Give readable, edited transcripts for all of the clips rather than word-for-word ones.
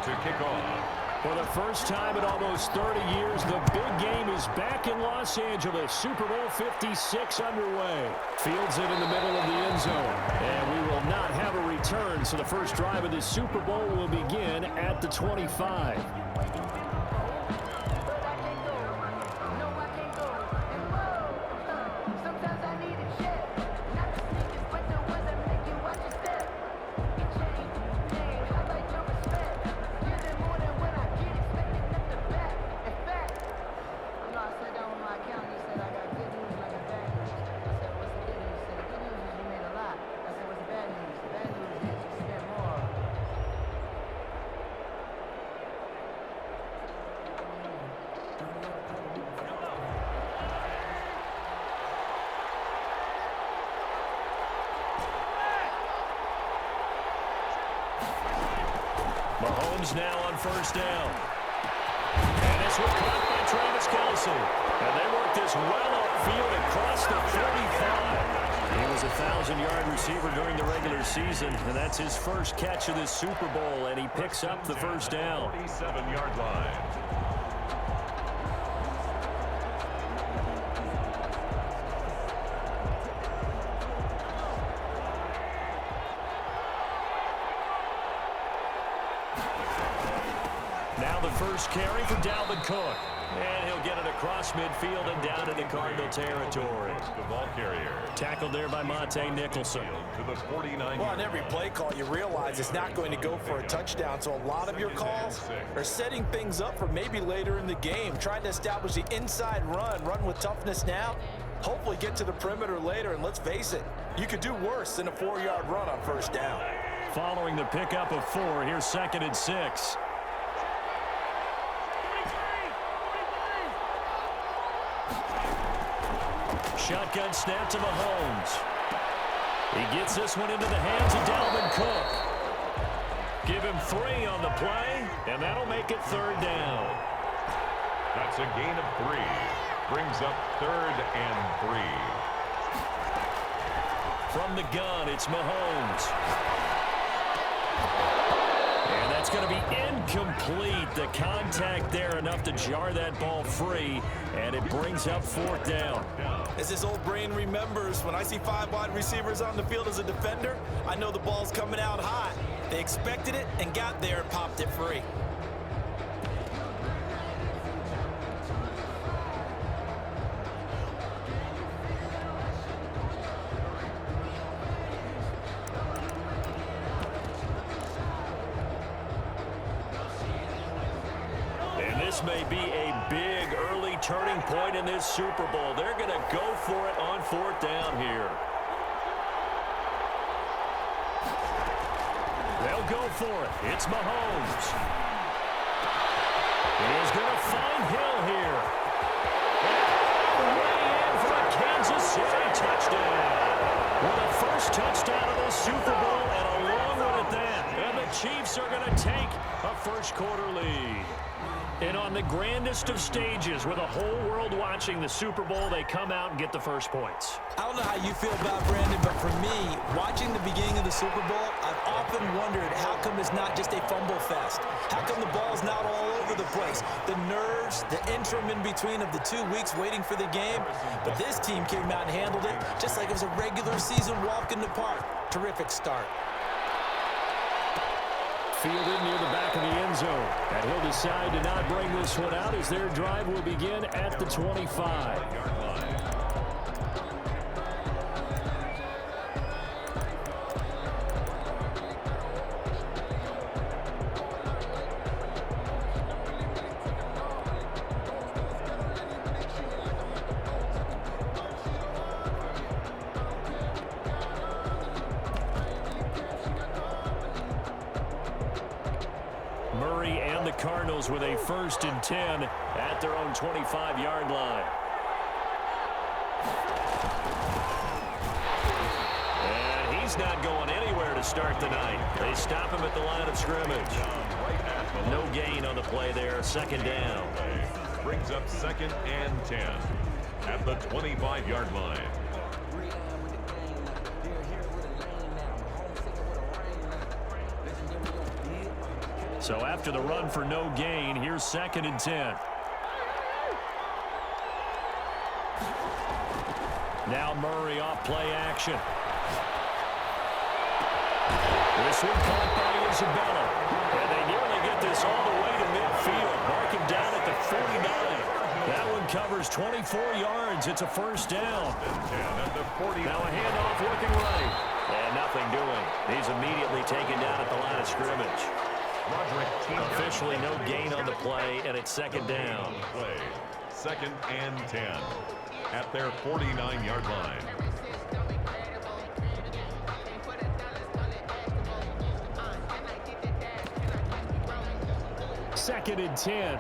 to kick off. For the first time in almost 30 years, the big game is back in Los Angeles. Super Bowl 56 underway. Fields it in the middle of the end zone. And we will not have a return, so the first drive of this Super Bowl will begin at the 25. Mahomes now on first down. And this one caught by Travis Kelce. And they work this well upfield across the 45. He was a 1,000-yard receiver during the regular season, and that's his first catch of this Super Bowl, and he picks up the first down. 47-yard line. Now the first carry for Dalvin Cook. And he'll get it across midfield and down into Cardinal territory. The ball carrier. Tackled there by Monte Nicholson. To the 49. Well, on every play call, you realize it's not going to go for a touchdown. So a lot of your calls are setting things up for maybe later in the game, trying to establish the inside run with toughness now, hopefully get to the perimeter later. And let's face it, you could do worse than a 4-yard run on first down. Following the pickup of 4, here's 2nd and 6. Shotgun snap to Mahomes. He gets this one into the hands of Dalvin Cook. Give him 3 on the play, and that'll make it 3rd down. That's a gain of 3. Brings up 3rd and 3. From the gun, it's Mahomes. And that's going to be incomplete. The contact there enough to jar that ball free, and it brings up 4th down. As his old brain remembers, when I see 5 wide receivers on the field as a defender, I know the ball's coming out hot. They expected it and got there and popped it free. This may be a big early turning point in this Super Bowl. They're going to go for it on 4th down here. They'll go for it. It's Mahomes. He's going to find Hill here. Way in for a Kansas City touchdown. With the first touchdown of this Super Bowl and a long one at that. And the Chiefs are going to take a first-quarter lead. And on the grandest of stages, with the whole world watching the Super Bowl, they come out and get the first points. I don't know how you feel about Brandon, but for me, watching the beginning of the Super Bowl, I've often wondered how come it's not just a fumble fest? How come the ball's not all over the place? The nerves, the interim in between of the 2 weeks waiting for the game. But this team came out and handled it just like it was a regular season walk in the park. Terrific start. Fielded near the back of the end zone. And he'll decide to not bring this one out as their drive will begin at the 25. Murray and the Cardinals with a 1st and 10 at their own 25-yard line. And he's not going anywhere to start the night. They stop him at the line of scrimmage. No gain on the play there, 2nd down. Brings up 2nd and 10 at the 25-yard line. So after the run for no gain, here's 2nd and 10. Now Murray off play action. This one caught by Isabella. And they nearly get this all the way to midfield. Mark him down at the 49. That one covers 24 yards. It's a first down. Now a handoff looking right. And nothing doing. He's immediately taken down at the line of scrimmage. Officially no gain on the play, and it's 2nd down. 2nd and 10 at their 49-yard line. Second and 10.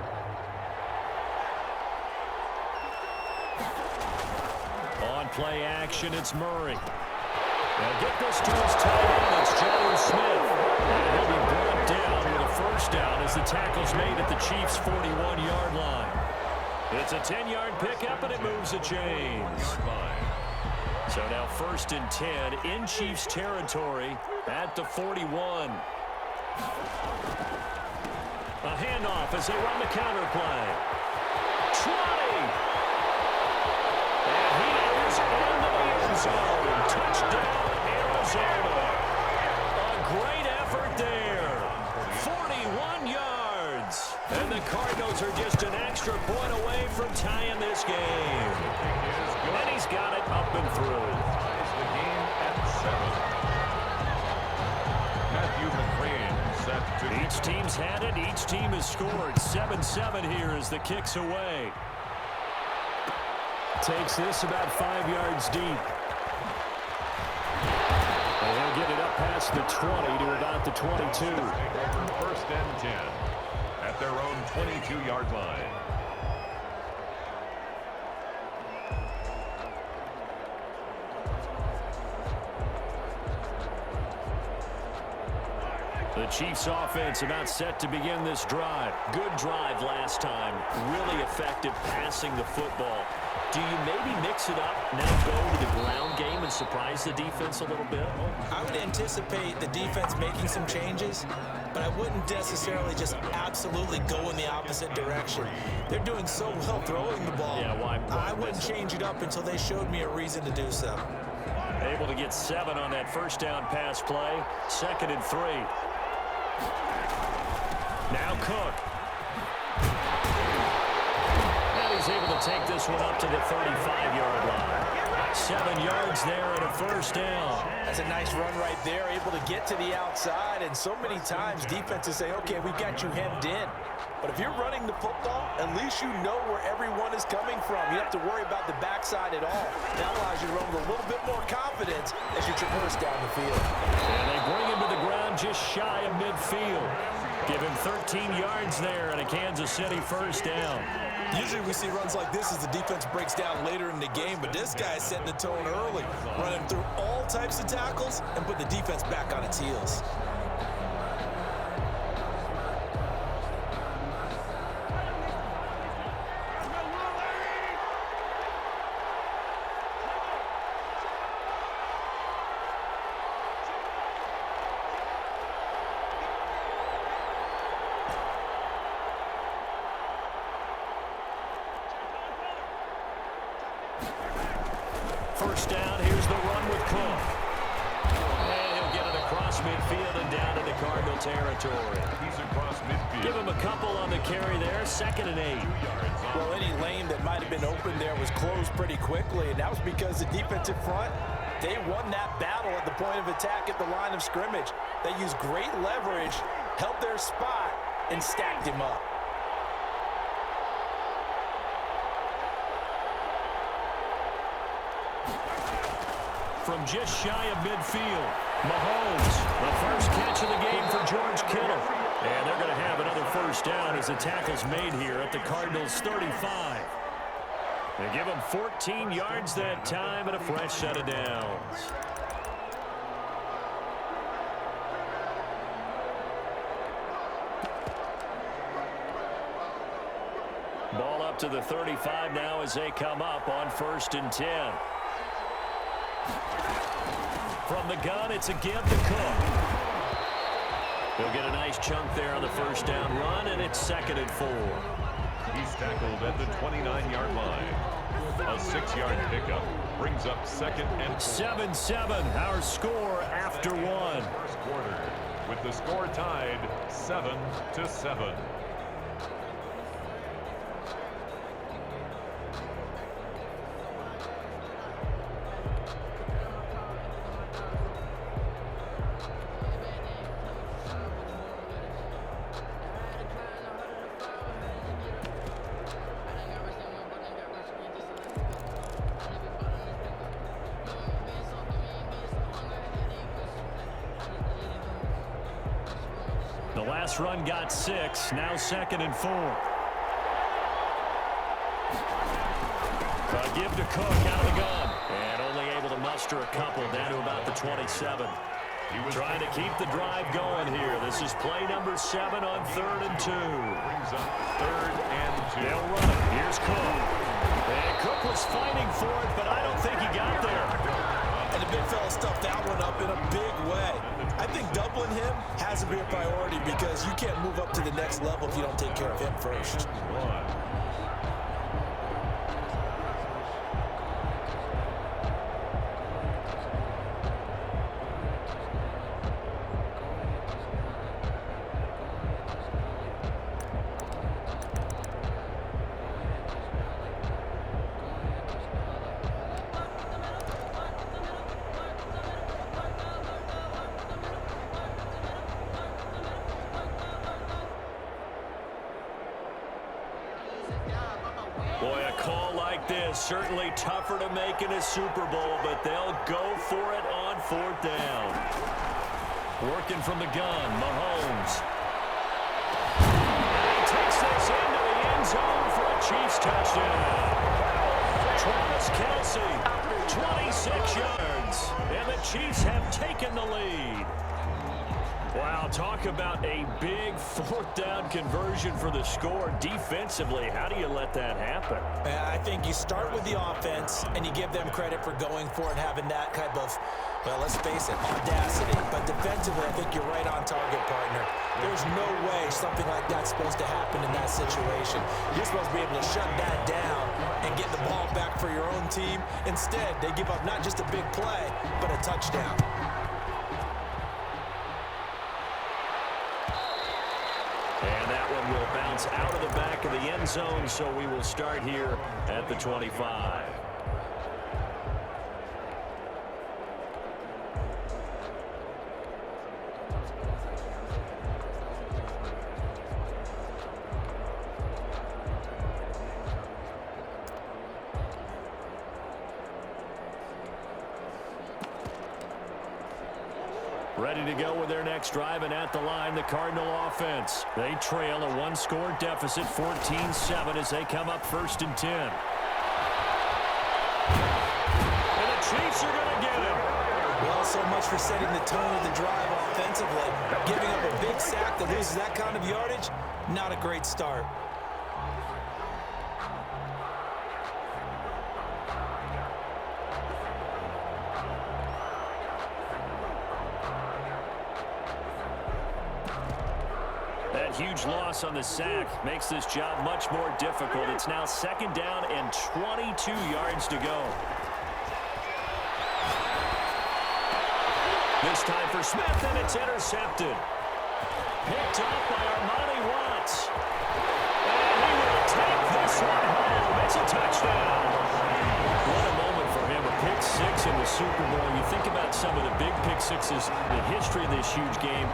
On play action, it's Murray. Now get this to his tight end. It's Johnny Smith. And he'll be brought down with a first down as the tackle's made at the Chiefs' 41-yard line. It's a 10-yard pickup, and it moves the chains. So now 1st and 10 in Chiefs territory at the 41. A handoff as they run the counter play. Trotty! And he is in the end zone. Touchdown, Arizona. A great effort there. 41 yards. And the Cardinals are just an extra point away from tying this game. And he's got it up and through. Ties the game at 7. Matthew McCrane set to... Each team's had it. Each team has scored. 7-7 here as the kick's away. Takes this about 5 yards deep. And he'll get it up past the 20 to about the 22. 1st and 10 at their own 22-yard line. The Chiefs offense about set to begin this drive. Good drive last time. Really effective passing the football. Do you maybe mix it up, now go to the ground game and surprise the defense a little bit? I would anticipate the defense making some changes, but I wouldn't necessarily just absolutely go in the opposite direction. They're doing so well throwing the ball. Yeah, why I wouldn't change it up until they showed me a reason to do so. Able to get 7 on that first down pass play. 2nd and 3. Now Cook. And he's able to take this one up to the 35-yard line. 7 yards there and a first down. That's a nice run right there, able to get to the outside. And so many times defenses say, okay, we got you hemmed in. But if you're running the football, at least you know where everyone is coming from. You don't have to worry about the backside at all. That allows you to run with a little bit more confidence as you traverse down the field. And they bring him to the ground just shy of midfield. Give him 13 yards there and a Kansas City first down. Usually we see runs like this as the defense breaks down later in the game, but this guy is setting the tone early, running through all types of tackles and putting the defense back on its heels. First down, here's the run with Cook. And he'll get it across midfield and down into Cardinal territory. He's across midfield. Give him a couple on the carry there, 2nd and 8. Well, any lane that might have been open there was closed pretty quickly, and that was because the defensive front, they won that battle at the point of attack at the line of scrimmage. They used great leverage, held their spot, and stacked him up. From just shy of midfield, Mahomes, the first catch of the game for George Kittle. And they're going to have another first down as the tackle's made here at the Cardinals' 35. They give him 14 yards that time and a fresh set of downs. Ball up to the 35 now as they come up on 1st and 10. From the gun, it's a give to Cook. He'll get a nice chunk there on the first down run, and it's 2nd and 4. He's tackled at the 29-yard line. A 6-yard pickup brings up 2nd and 7-7, our score after one. first quarter, with the score tied 7-7. The last run got 6, now 2nd and 4. Give to Cook out of the gun. And only able to muster a couple down to about the 27. He was trying to keep the drive going here. This is play number 7 on 3rd and 2. Brings up 3rd and 2. They'll run it. Here's Cook. And Cook was fighting for it, but I don't think he got there. And the big fella stuffed that one up in a big way. I think doubling him has to be a priority because you can't move up to the next level if you don't take care of him first. Boy, a call like this, certainly tougher to make in a Super Bowl, but they'll go for it on 4th down. Working from the gun, Mahomes. And he takes this into the end zone for a Chiefs touchdown. Travis Kelce, 26 yards, and the Chiefs have taken the lead. Wow, talk about a big 4th down conversion for the score. Defensively, how do you let that happen? I think you start with the offense, and you give them credit for going for it, having that type of, well, let's face it, audacity. But defensively, I think you're right on target, partner. There's no way something like that's supposed to happen in that situation. You're supposed to be able to shut that down and get the ball back for your own team. Instead, they give up not just a big play, but a touchdown. And that one will bounce out of the back of the end zone, so we will start here at the 25. Ready to go with their next drive, and at the line, the Cardinal offense. They trail a one-score deficit, 14-7, as they come up 1st and 10. And the Chiefs are going to get him. Well, so much for setting the tone of the drive offensively. Giving up a big sack that loses that kind of yardage, not a great start. Huge loss on the sack makes this job much more difficult. It's now 2nd down and 22 yards to go. This time for Smith, and it's intercepted. Picked up by Armani Watts. And he will take this one home. It's a touchdown. What a moment for him. A pick 6 in the Super Bowl. You think about some of the big pick 6s in the history of this huge game.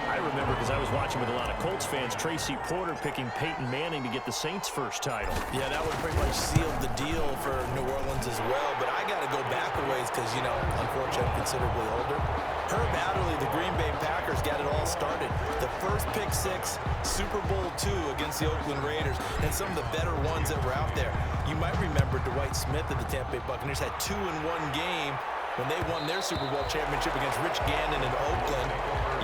I remember, because I was watching with a lot of Colts fans, Tracy Porter picking Peyton Manning to get the Saints' first title. Yeah, that would pretty much seal the deal for New Orleans as well. But I got to go back a ways because, you know, unfortunately, I'm considerably older. Herb Adderley, the Green Bay Packers, got it all started. The first pick 6, Super Bowl II against the Oakland Raiders, and some of the better ones that were out there. You might remember Dwight Smith of the Tampa Bay Buccaneers had 2 in one game when they won their Super Bowl championship against Rich Gannon in Oakland.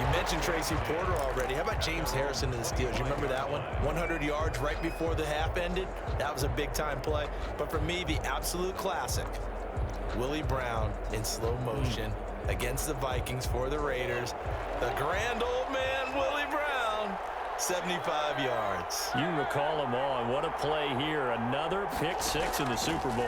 You mentioned Tracy Porter already. How about James Harrison of the Steelers? You remember that one? 100 yards right before the half ended? That was a big-time play. But for me, the absolute classic, Willie Brown in slow motion against the Vikings for the Raiders. The grand old man, Willie 75 yards. You recall them all, and what a play here. Another pick six in the Super Bowl.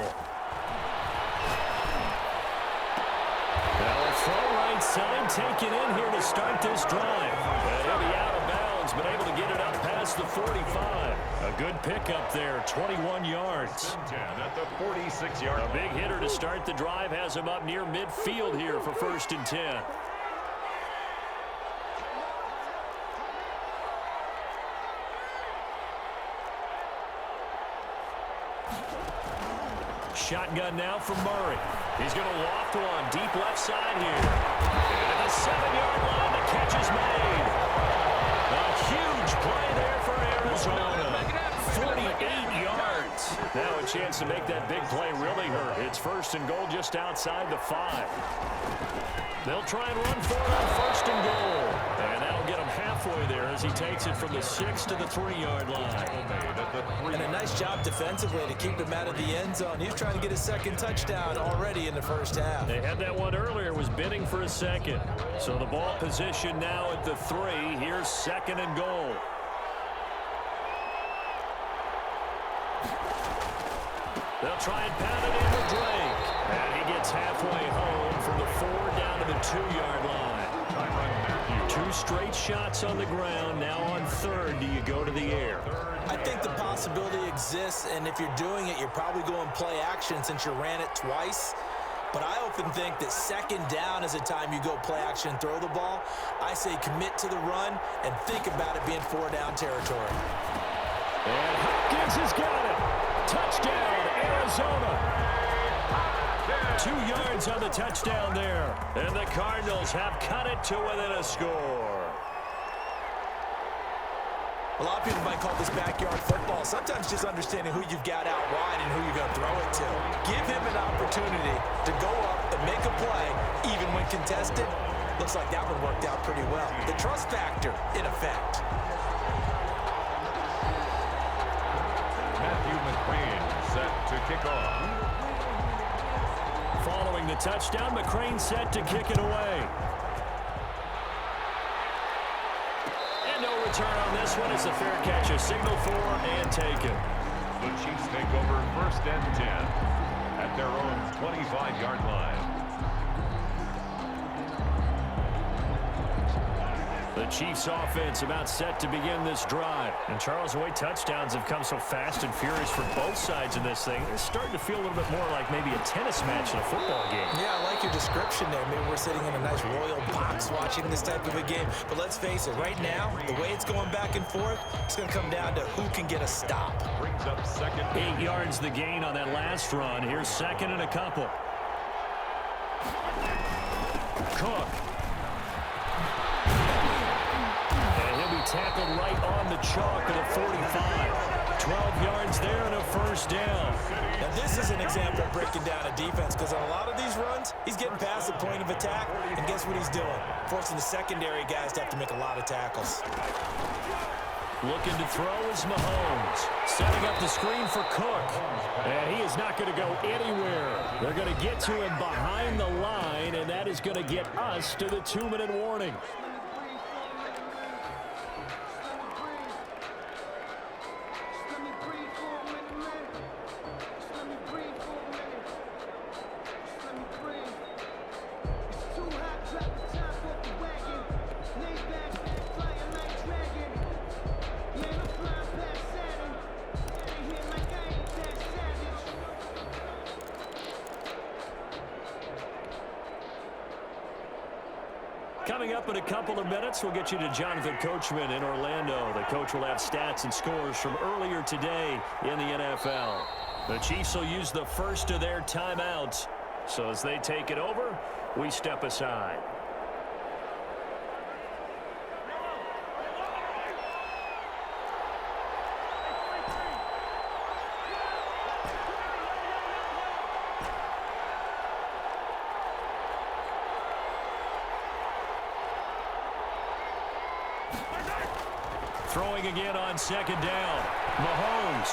Now a throw right side taken in here to start this drive. And he'll be out of bounds, but able to get it up past the 45. A good pickup there, 21 yards. 10 at the 46-yard line. A big hitter to start the drive has him up near midfield here for 1st and 10. Shotgun now for Murray. He's going to loft one deep left side here. And the 7-yard line, the catch is made. A huge play there for Arizona. 48 yards. Now a chance to make that big play really hurt. It's 1st and goal just outside the 5. They'll try and run for it on 1st and goal. And that'll get him halfway there as he takes it from the 6 to the 3-yard line. And a nice job defensively to keep him out of the end zone. He's trying to get his 2nd touchdown already in the 1st half. They had that one earlier, was bidding for a 2nd. So the ball position now at the 3. Here's 2nd and goal. They'll try and pound it in with Drake. And he gets halfway home from the 4 down to the 2-yard line. 2 straight shots on the ground. Now on 3rd, do you go to the air? I think the possibility exists, and if you're doing it, you're probably going play action since you ran it twice. But I often think that 2nd down is a time you go play action and throw the ball. I say commit to the run and think about it being 4-down territory. And Hopkins has got it. Touchdown, Arizona. 2 yards on the touchdown there. And the Cardinals have cut it to within a score. A lot of people might call this backyard football. Sometimes just understanding who you've got out wide and who you're going to throw it to. Give him an opportunity to go up and make a play, even when contested. Looks like that one worked out pretty well. The trust factor, in effect. Matthew McCrane set to kick off. Following the touchdown, McCrane set to kick it away. And no return on this one. It's a fair catch, a signal for and taken. The Chiefs take over 1st and 10 at their own 25-yard line. The Chiefs offense about set to begin this drive. And Charles, the way touchdowns have come so fast and furious for both sides in this thing, it's starting to feel a little bit more like maybe a tennis match in a football game. Yeah, I like your description there. Maybe we're sitting in a nice royal box watching this type of a game. But let's face it, right now, the way it's going back and forth, it's going to come down to who can get a stop. Brings up 2nd. 8 yards the gain on that last run. Here's 2nd and a couple. Cook. Tackled right on the chalk at a 45. 12 yards there and a 1st down. Now this is an example of breaking down a defense, because on a lot of these runs, he's getting past the point of attack, and guess what he's doing? Forcing the secondary guys to have to make a lot of tackles. Looking to throw is Mahomes. Setting up the screen for Cook. And he is not going to go anywhere. They're going to get to him behind the line, and that is going to get us to the 2-minute warning. Coming up in a couple of minutes, we'll get you to Jonathan Coachman in Orlando. The coach will have stats and scores from earlier today in the NFL. The Chiefs will use the first of their timeouts. So as they take it over, we step aside. Throwing again on 2nd down. Mahomes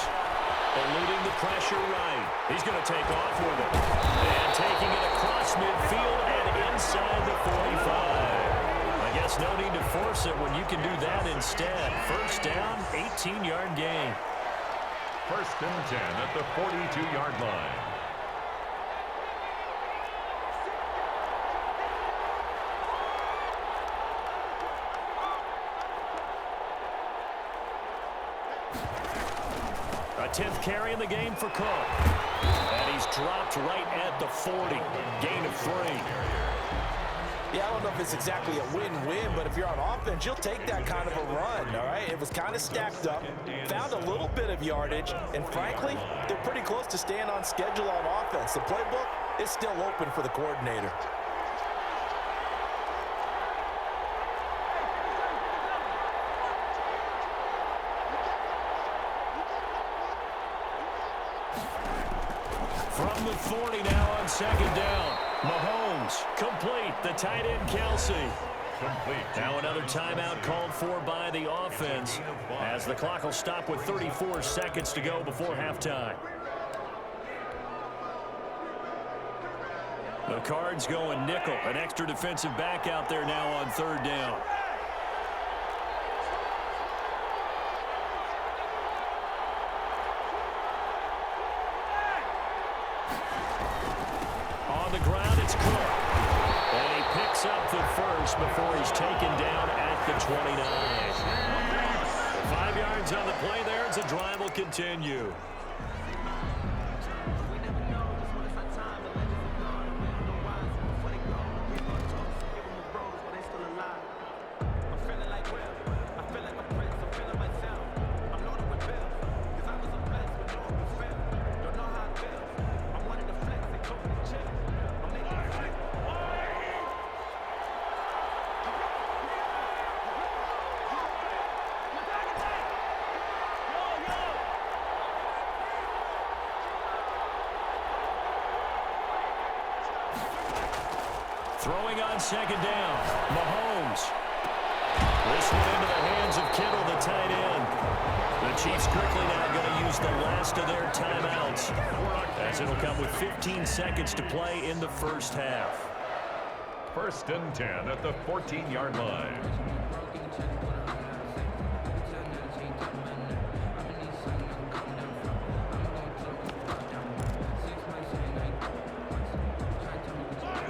eluding the pressure right. He's going to take off with it. And taking it across midfield and inside the 45. I guess no need to force it when you can do that instead. 1st 18-yard gain. 1st and 10 at the 42-yard line. A 10th carry in the game for Cook. And he's dropped right at the 40. Gain of 3. Yeah, I don't know if it's exactly a win-win, but if you're on offense, you'll take that kind of a run, all right? It was kind of stacked up, found a little bit of yardage, and frankly, they're pretty close to staying on schedule on offense. The playbook is still open for the coordinator. From the 40 now on 2nd down. Mahomes, complete. The tight end, Kelsey. Complete. Now another timeout called for by the offense as the clock will stop with 34 seconds to go before halftime. The Cards going nickel. An extra defensive back out there now on 3rd down. On the ground, it's Cook. And he picks up the first before he's taken down at the 29. 5 yards on the play there as the drive will continue. Throwing on 2nd down. Mahomes. This one into the hands of Kittle, the tight end. The Chiefs quickly now going to use the last of their timeouts, as it'll come with 15 seconds to play in the first half. 1st and 10 at the 14-yard line.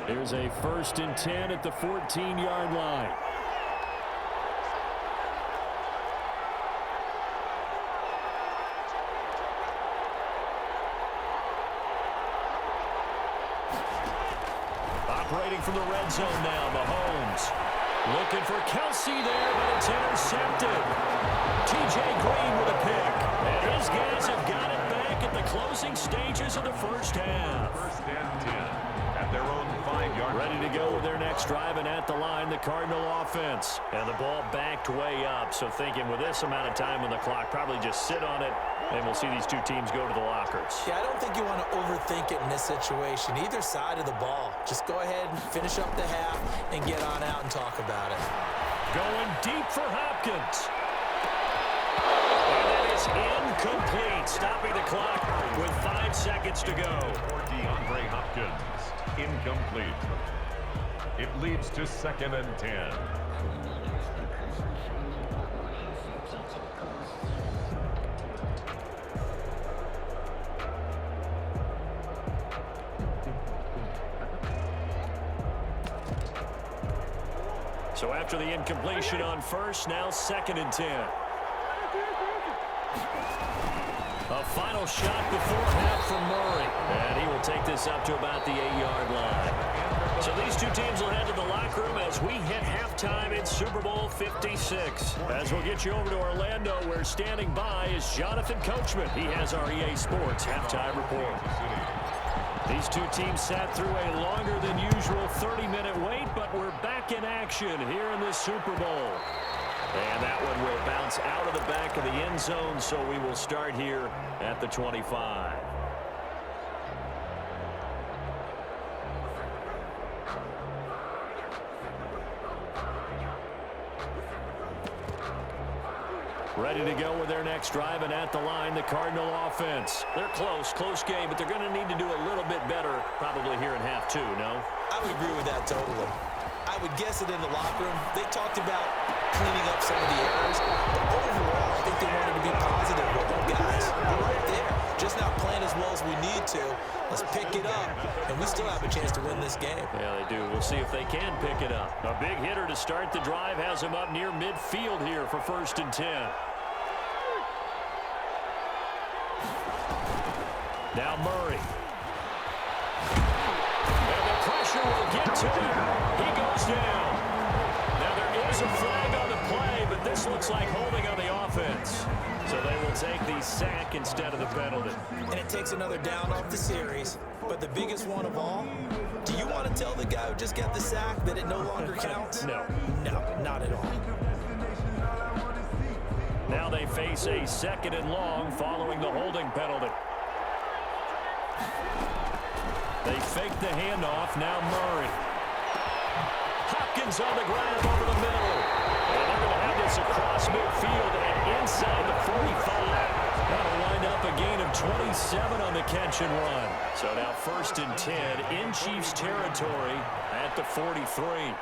Here's a 1st and 10 at the 14-yard line. Operating from the red zone now, Mahomes. Looking for Kelsey there, but it's intercepted. T.J. Green with a pick. And his guys have got it back at the closing stages of the first half. 1st and 10 at their own 5-yard line. Ready to go with their next drive, and at the line, the Cardinal offense. And the ball backed way up, so thinking with this amount of time on the clock, probably just sit on it, and we'll see these two teams go to the lockers. Yeah, I don't think you want to overthink it in this situation. Either side of the ball. Just go ahead and finish up the half and get on out and talk about it. Going deep for Hopkins. And that is incomplete, stopping the clock with 5 seconds to go. For DeAndre Hopkins. Incomplete. It leads to 2nd and 10. So after the incompletion on first, now 2nd and 10. A final shot before half from Murray. And he will take this up to about the 8-yard line. So these two teams will head to the locker room as we hit halftime in Super Bowl 56. As we'll get you over to Orlando, where standing by is Jonathan Coachman. He has our EA Sports halftime report. These two teams sat through a longer than usual 30-minute wait, but we're back in action here in the Super Bowl. And that one will bounce out of the back of the end zone, so we will start here at the 25. Ready to go with their next drive, and at the line, the Cardinal offense. They're close game, but they're going to need to do a little bit better probably here in half two, no? I would agree with that totally. I would guess it in the locker room. They talked about cleaning up some of the errors, but overall, I think they wanted to be chance to win this game. Yeah, they do. We'll see if they can pick it up. A big hitter to start the drive has him up near midfield here for 1st and 10. Now Murray. And the pressure will get to him. He goes down. Now there is a flag on the play, but this looks like holding on the offense. So they will take the sack instead of the penalty. And it takes another down off the series. But the biggest one of all, do you want to tell the guy who just got the sack that it no longer counts? No. No, not at all. Now they face a 2nd and long following the holding penalty. They fake the handoff. Now Murray. Hopkins on the grab over the middle. And they're going to have this across midfield and inside the 45. That'll wind up a gain of 27 on the catch and run. So now 1st and 10 in Chiefs territory at the 43.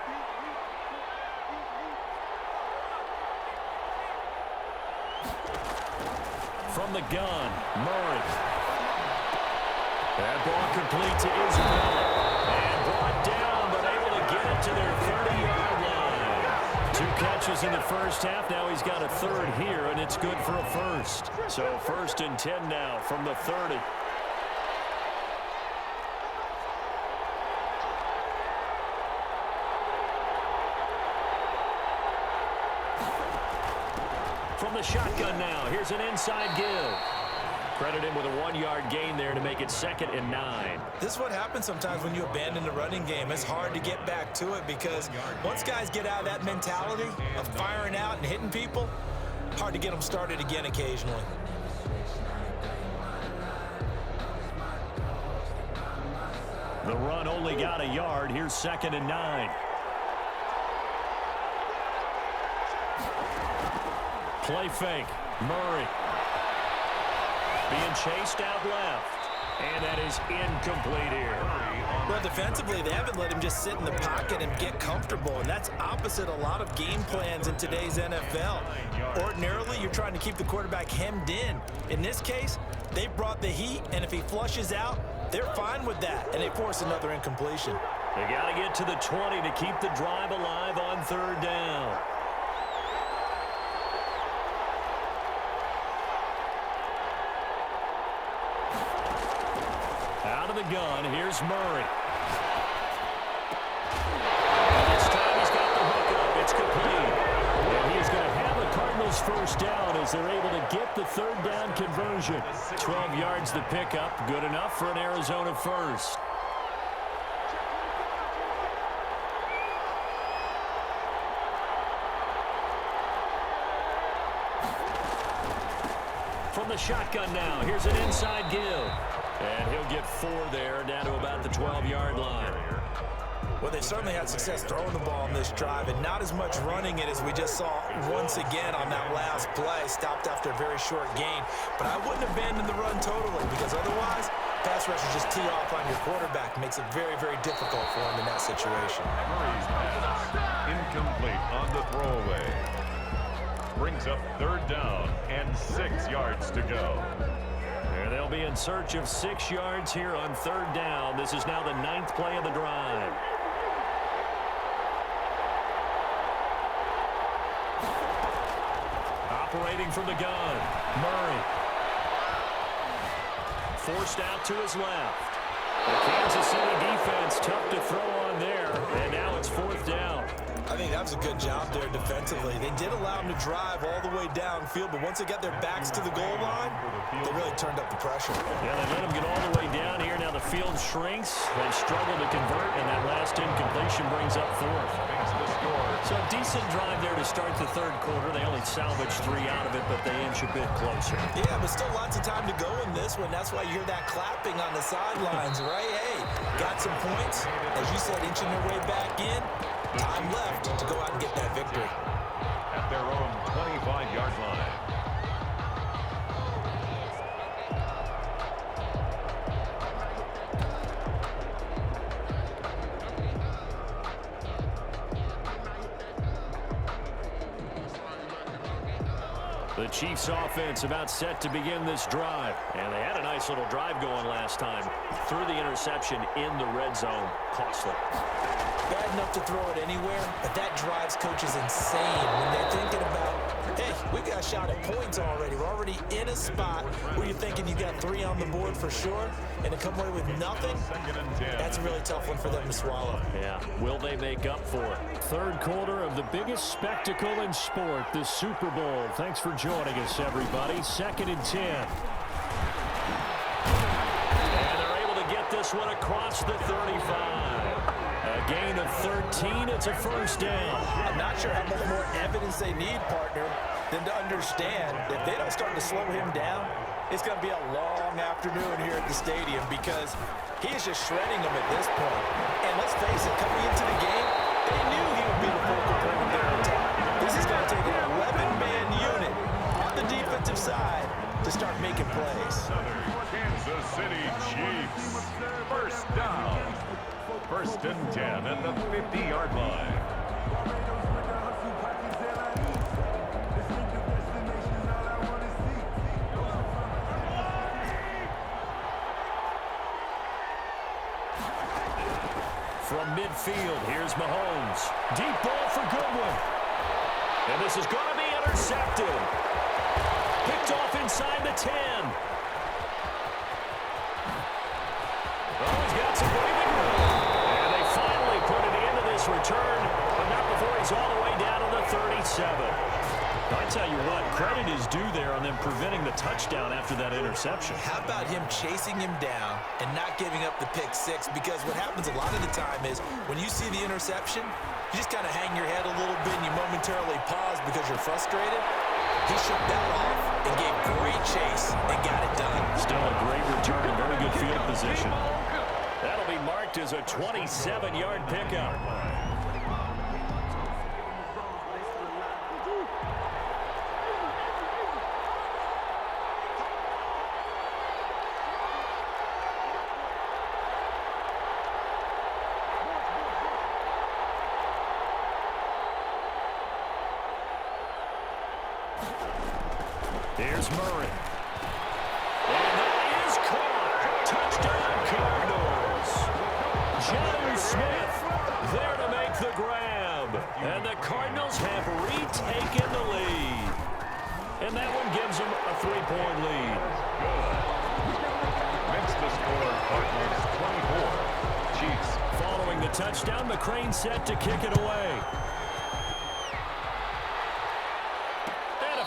From the gun, Murray. That ball complete to Isabella. And brought down, but able to get it to their 30-yard line. 2 catches in the first half. Now he's got a 3rd here, and it's good for a 1st. So 1st and 10 now from the 30. From the shotgun now, here's an inside give. Credit him with a 1-yard gain there to make it 2nd and 9. This is what happens sometimes when you abandon the running game. It's hard to get back to it because once guys get out of that mentality of firing out and hitting people, hard to get them started again occasionally. The run only got a yard. Here's 2nd and 9. Play fake. Murray. Being chased out left. And that is incomplete here. Well, defensively, they haven't let him just sit in the pocket and get comfortable, and that's opposite a lot of game plans in today's NFL. Ordinarily, you're trying to keep the quarterback hemmed in. In this case, they brought the heat, and if he flushes out, they're fine with that, and they force another incompletion. They got to get to the 20 to keep the drive alive on 3rd down. Out of the gun, here's Murray. And this time he's got the hook up. It's complete. And he's going to have the Cardinals 1st down as they're able to get the 3rd down conversion. 12 yards the pickup. Good enough for an Arizona 1st. From the shotgun now, here's an inside give. And he'll get 4 there, down to about the 12-yard line. Well, they certainly had success throwing the ball on this drive, and not as much running it as we just saw once again on that last play. Stopped after a very short gain. But I wouldn't abandon the run totally, because otherwise, pass rushers just tee off on your quarterback. Makes it very, very difficult for him in that situation. Murray's pass incomplete on the throwaway. Brings up 3rd down and 6 yards to go. And they'll be in search of 6 yards here on 3rd down. This is now the 9th play of the drive. Operating from the gun, Murray. Forced out to his left. The Kansas City defense tough to throw on there, and now it's 4th down. I think that was a good job there defensively. They did allow him to drive all the way downfield, but once they got their backs to the goal line, they really turned up the pressure. Yeah, they let him get all the way down here. Now the field shrinks. They struggle to convert, and that last incompletion brings up 4th. So a decent drive there to start the 3rd quarter. They only salvaged 3 out of it, but they inch a bit closer. Yeah, but still lots of time to go in this one. That's why you hear that clapping on the sidelines, right? Hey, got some points. As you said, inching their way back in. Time left to go out and get that victory. At their own 25-yard line. The The Chiefs offense about set to begin this drive. And they had a nice little drive going last time. Threw the interception in the red zone. Costly. Bad enough to throw it anywhere, but that drives coaches insane when they're thinking about, hey, we got a shot at points already. We're already in a spot where you're thinking you got 3 on the board for sure, and to come away with nothing, that's a really tough one for them to swallow. Yeah, will they make up for it? Third quarter of the biggest spectacle in sport, the Super Bowl. Thanks for joining us, everybody. 2nd and 10. And they're able to get this one across the 35. A gain of 13. It's a first down. I'm not sure how much more evidence they need, partner, than to understand that if they don't start to slow him down, it's going to be a long afternoon here at the stadium because he is just shredding them at this point. And let's face it, coming into the game, they knew he would be the focal point of their attack. This is going to take an 11-man unit on the defensive side to start making plays. Kansas City Chiefs. First down. 1st and 10 at the 50-yard line. From midfield, here's Mahomes. Deep ball for Goodwin. And this is going to be intercepted. Picked off inside the 10. Oh, he's got some breathing room. And they finally put it into this return, but not before he's all the way down to the 37. I tell you what, credit is due there on them preventing the touchdown after that interception. How about him chasing him down and not giving up the pick 6? Because what happens a lot of the time is when you see the interception, you just kind of hang your head a little bit and you momentarily pause because you're frustrated. He shook that off and gave great chase and got it done. Still a great return and very good field position. That'll be marked as a 27-yard pickup. Here's Murray. And that is caught. Touchdown Cardinals. John Smith there to make the grab. And the Cardinals have retaken the lead. And that one gives them a 3-point lead. Makes the score Cardinals 24. Chiefs. Following the touchdown, McCrane set to kick it away.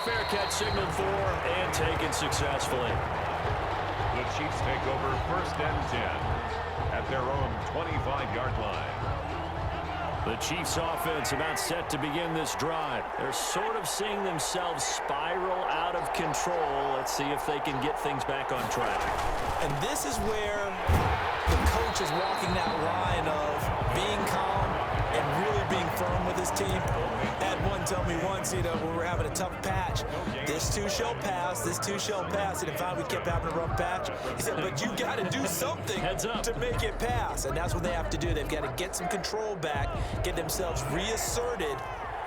Fair catch signaled for and taken successfully. The Chiefs take over 1st and 10 at their own 25-yard line. The Chiefs offense about set to begin this drive. They're sort of seeing themselves spiral out of control. Let's see if they can get things back on track. And this is where the coach is walking that line of being calm and really being firm with his team. Had one tell me once, you know, when we were having a tough patch, this too shall pass, this too shall pass. And if we kept having a rough patch, he said, but you got to do something to make it pass. And that's what they have to do. They've got to get some control back, get themselves reasserted,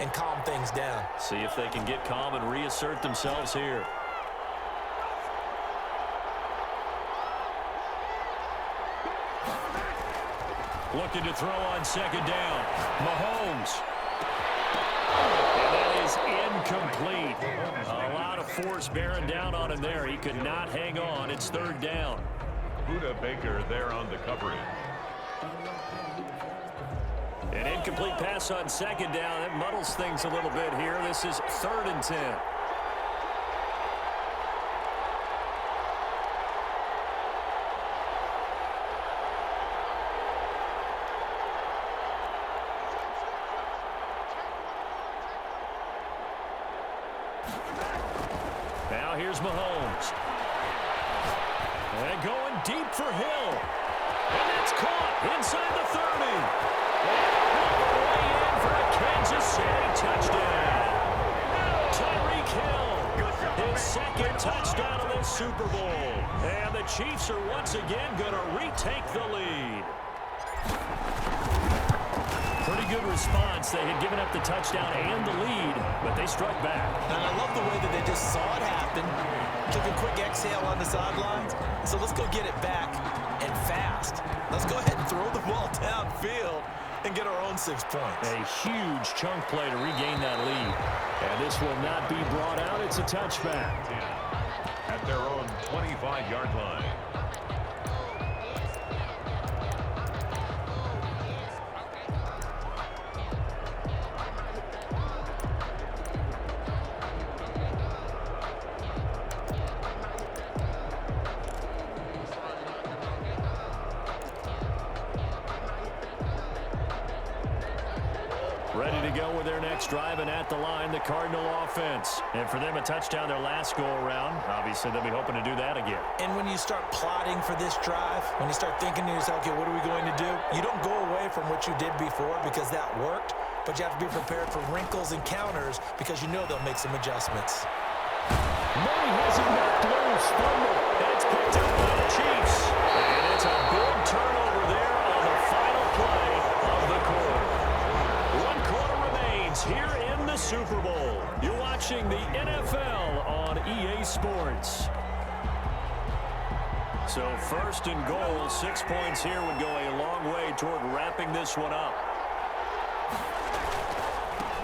and calm things down. See if they can get calm and reassert themselves here. Looking to throw on 2nd down. Mahomes. And that is incomplete. A lot of force bearing down on him there. He could not hang on. It's 3rd down. Buda Baker there on the coverage. An incomplete pass on 2nd down. That muddles things a little bit here. This is 3rd and 10. Now here's Mahomes. And going deep for Hill. And that's caught inside the 30. And way in for a Kansas City touchdown. Tyreek Hill, his 2nd touchdown of this Super Bowl. And the Chiefs are once again going to retake the lead. Pretty good response. They had given up the touchdown and the lead, but they struck back. And I love the way that they just saw it happen, took a quick exhale on the sidelines. So let's go get it back, and fast. Let's go ahead and throw the ball downfield and get our own 6 points. A huge chunk play to regain that lead. And this will not be brought out. It's a touchback. At their own 25-yard line. Ready to go with their next drive, and at the line, the Cardinal offense. And for them, a touchdown their last go-around. Obviously, they'll be hoping to do that again. And when you start plotting for this drive, when you start thinking to yourself, okay, what are we going to do? You don't go away from what you did before because that worked, but you have to be prepared for wrinkles and counters because you know they'll make some adjustments. Murray has it knocked loose. Fumble. And it's picked up by the Chiefs. And it's a big turnover there on the final play of the quarter. 1 quarter remains here in the Super Bowl. You're watching the NFL on EA Sports. So first and goal, 6 points here would go a long way toward wrapping this one up.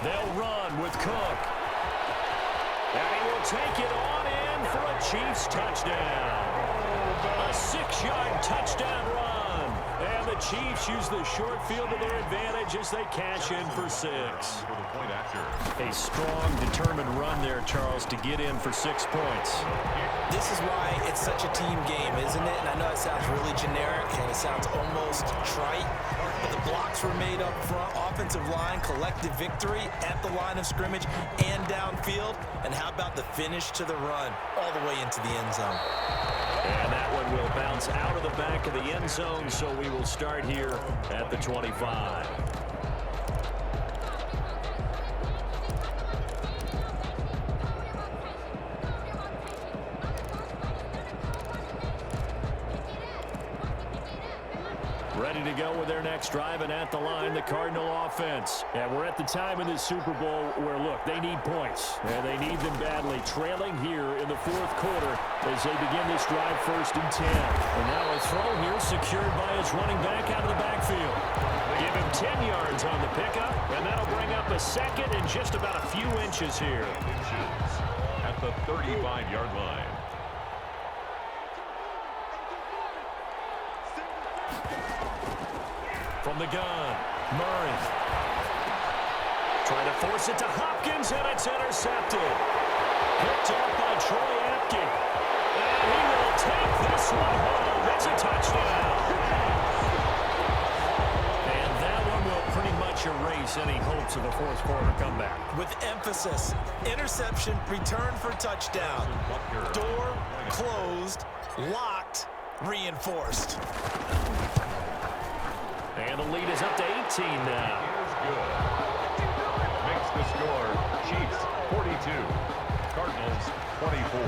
They'll run with Cook. And he will take it on in for a Chiefs touchdown. A 6-yard touchdown run. And the Chiefs use the short field to their advantage as they cash in for 6. For the point after. A strong, determined run there, Charles, to get in for 6 points. This is why it's such a team game, isn't it? And I know it sounds really generic and it sounds almost trite, but the blocks were made up front, offensive line, collective victory at the line of scrimmage and downfield. And how about the finish to the run all the way into the end zone? And that one will bounce out of the back of the end zone, so we will start here at the 25. Ready to go with their next drive, and at the line, the Cardinal offense. And we're at the time in this Super Bowl where, look, they need points, and they need them badly. Trailing here in the 4th quarter as they begin this drive 1st and 10. And now a throw here secured by his running back out of the backfield. Give him 10 yards on the pickup, and that'll bring up a second and just about a few inches here. At the 35-yard line. From the gun, Murray. Trying to force it to Hopkins, and it's intercepted. Picked off by Troy Apke. And he will take this one home. It's a touchdown. And that one will pretty much erase any hopes of a 4th quarter comeback. With emphasis, interception, return for touchdown. Door closed, locked, reinforced. And the lead is up to 18 now. Here's good. Makes the score Chiefs 42, Cardinals 24.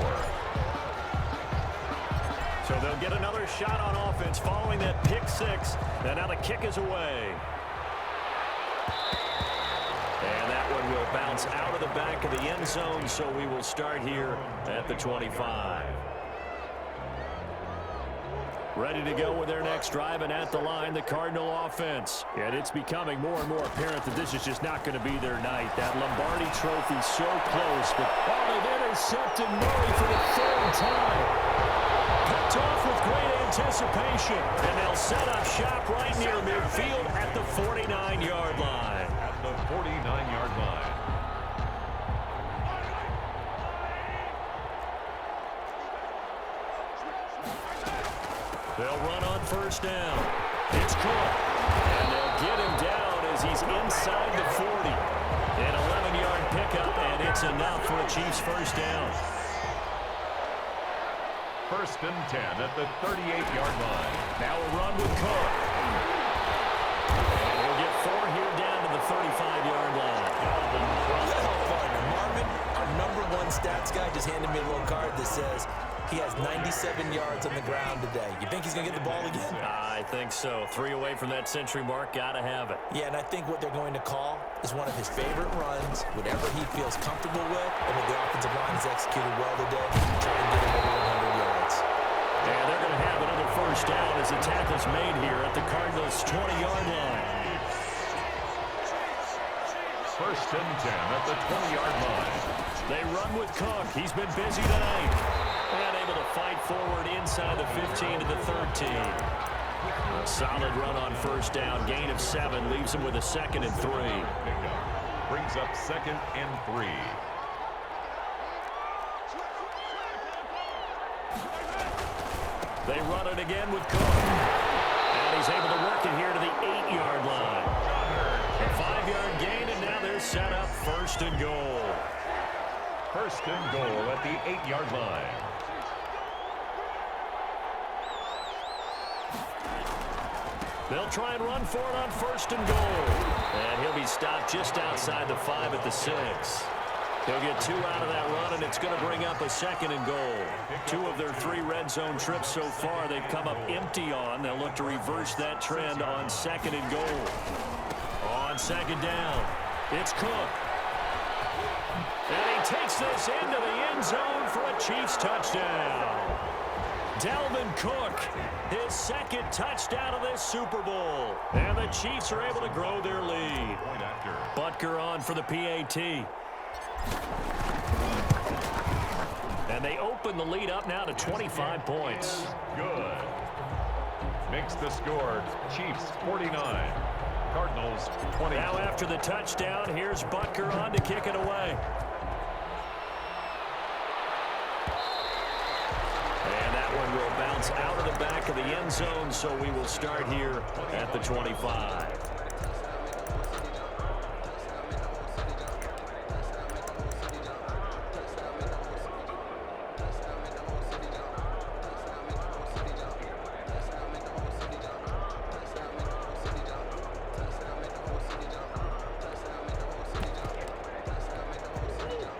So they'll get another shot on offense following that pick 6. And now the kick is away. And that one will bounce out of the back of the end zone, so we will start here at the 25. Ready to go with their next drive, and at the line, the Cardinal offense. And it's becoming more and more apparent that this is just not going to be their night. That Lombardi trophy so close, but they've intercepted Murray for the 3rd time. Picked off with great anticipation, and they'll set up shop right near midfield at the 49-yard line. At the 49-yard line. They'll run on 1st down. It's Cook. And they'll get him down as he's inside the 40. An 11-yard pickup, and it's enough for a Chiefs 1st down. 1st and 10 at the 38-yard line. Now a run with Cook. And we'll get 4 here down to the 35-yard line. Marvin, our #1 stats guy, just handed me a little card that says He has 97 yards on the ground today. You think he's going to get the ball again? I think so. 3 away from that century mark. Got to have it. Yeah, and I think what they're going to call is one of his favorite runs, whatever he feels comfortable with, and what the offensive line has executed well today, try and get him over 100 yards. And they're going to have another first down as the tackle's made here at the Cardinals' 20-yard line. First and 10 at the 20-yard line. They run with Cook. He's been busy tonight. And able to fight forward inside the 15 to the 13. A solid run on first down. Gain of 7 leaves him with a 2nd and 3. Brings up 2nd and 3. They run it again with Cook. And he's able to work it here to the 8-yard line. A 5-yard gain, and now they're set up 1st and goal. 1st and goal at the 8-yard line. They'll try and run for it on 1st and goal. And he'll be stopped just outside the 5 at the 6. He'll get 2 out of that run, and it's going to bring up a 2nd and goal. 2 of their 3 red zone trips so far they've come up empty on. They'll look to reverse that trend on 2nd and goal. On 2nd down, it's Cook. And he takes this into the end zone for a Chiefs touchdown. Dalvin Cook, his 2nd touchdown of this Super Bowl. And the Chiefs are able to grow their lead. Butker on for the PAT. And they open the lead up now to 25 points. Good. Makes the score Chiefs 49. Cardinals 20. Now after the touchdown, here's Butker on to kick it away. And that one will bounce out of the back of the end zone, so we will start here at the 25.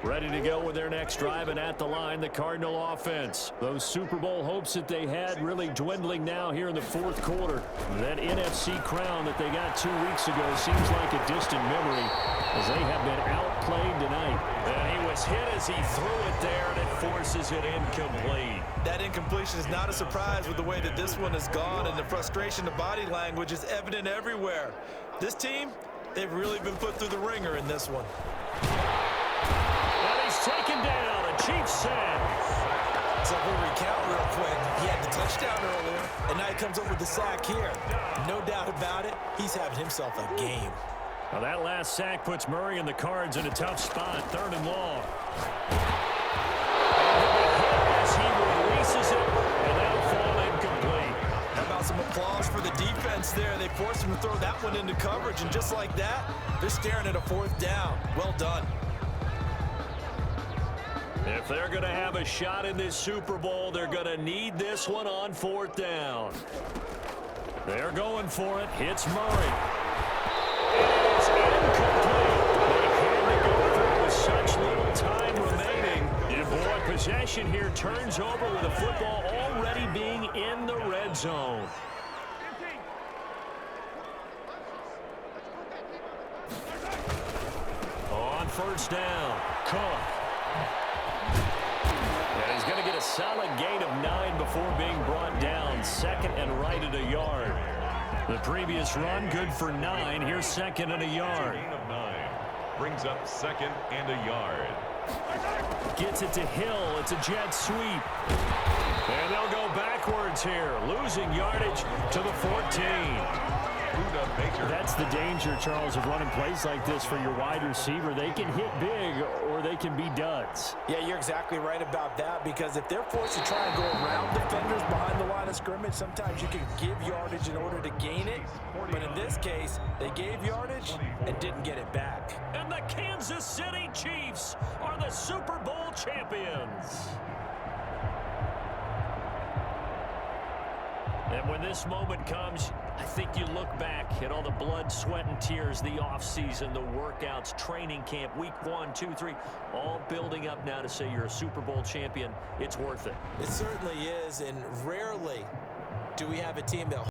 Ready to go with their next drive, and at the line, the Cardinal offense. Those Super Bowl hopes that they had really dwindling now here in the 4th quarter. That NFC crown that they got 2 weeks ago seems like a distant memory as they have been outplayed tonight. And he was hit as he threw it there, and it forces it incomplete. That incompletion is not a surprise with the way that this one has gone, and the frustration, the body language is evident everywhere. This team, they've really been put through the ringer in this one. He's taken down, a Chiefs sack. So if we recount real quick, he had the touchdown earlier, and now he comes up with the sack here. No doubt about it, he's having himself a game. Now that last sack puts Murray and the Cards in a tough spot, 3rd and long. As he releases it, and that'll fall incomplete. How about some applause for the defense there? They forced him to throw that one into coverage, and just like that, they're staring at a 4th down. Well done. If they're going to have a shot in this Super Bowl, they're going to need this one on 4th down. They're going for it. Hits Murray. It is incomplete. They had to go for it with such little time remaining. And boy, possession here turns over with the football already being in the red zone. On 1st down, Cook. And he's going to get a solid gain of 9 before being brought down. 2nd and right at a yard. The previous run good for 9. Here's 2nd and a yard. Gain of 9. Brings up 2nd and a yard. Gets it to Hill. It's a jet sweep. And they'll go backwards here. Losing yardage to the 14. That's the danger, Charles, of running plays like this for your wide receiver. They can hit big or they can be duds. Yeah, you're exactly right about that, because if they're forced to try and go around defenders behind the line of scrimmage, sometimes you can give yardage in order to gain it. But in this case, they gave yardage and didn't get it back. And the Kansas City Chiefs are the Super Bowl champions. And when this moment comes, I think you look back at all the blood, sweat, and tears, the offseason, the workouts, training camp, week 1, 2, 3, all building up now to say you're a Super Bowl champion. It's worth it. It certainly is, and rarely do we have a team that